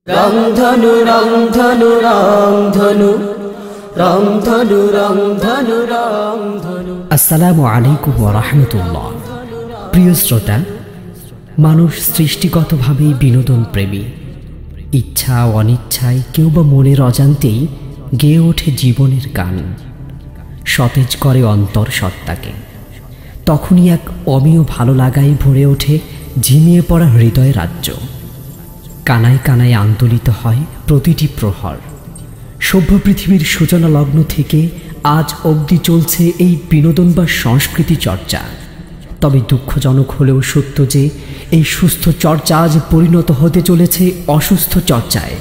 রংধনু রংধনু রংধনু রংধনু রংধনু রংধনু। আসসালামু আলাইকুম ওয়া রাহমাতুল্লাহ। প্রিয় শ্রোতা, মানুষ সৃষ্টিগতভাবেই বিনোদন প্রেমী। ইচ্ছা অনিচ্ছায় কেউ বা মনের অজান্তেই গেয়ে ওঠে জীবনের গান, সতেজ করে অন্তর সত্তাকে। তখনই এক অমীয় ভালো লাগায় ভরে ওঠে ঝিমিয়ে পড়া হৃদয় রাজ্য। কানায় কানায় আন্দোলিত হয় প্রতিটি প্রহর। সভ্য পৃথিবীর সূচনা লগ্ন থেকে আজ অবধি চলছে এই বিনোদন বা সংস্কৃতি চর্চা। তবে দুঃখজনক হলেও সত্য যে এই সুস্থ চর্চা আজ পরিণত হতে চলেছে অসুস্থ চর্চায়।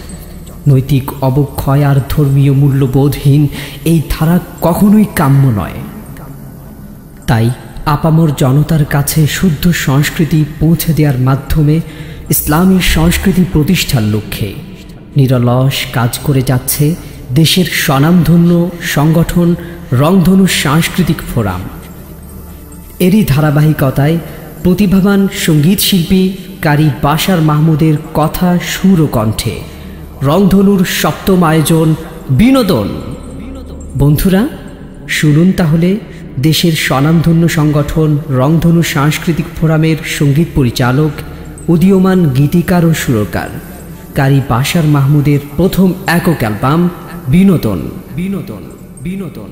নৈতিক অবক্ষয় আর ধর্মীয় মূল্যবোধহীন এই ধারা কখনোই কাম্য নয়। তাই আপামর জনতার কাছে শুদ্ধ সংস্কৃতি পৌঁছে দেওয়ার মাধ্যমে ইসলামী সংস্কৃতি প্রতিষ্ঠার লক্ষ্যে নিরলস কাজ করে যাচ্ছে দেশের স্বনামধন্য সংগঠন রংধনু সাংস্কৃতিক ফোরাম। এরই ধারাবাহিকতায় প্রতিভাবান সঙ্গীত শিল্পী কারি বাশার মাহমুদের কথা সুর ও কণ্ঠে রংধনুর সপ্তম আয়োজন বিনোদন। বন্ধুরা, শুনুন তাহলে দেশের স্বনামধন্য সংগঠন রংধনু সাংস্কৃতিক ফোরামের সঙ্গীত পরিচালক, উদীয়মান গীতিকার ও সুরকার কারি বাশার মাহমুদের প্রথম একক অ্যালবাম বিনোদন বিনোদন বিনোদন।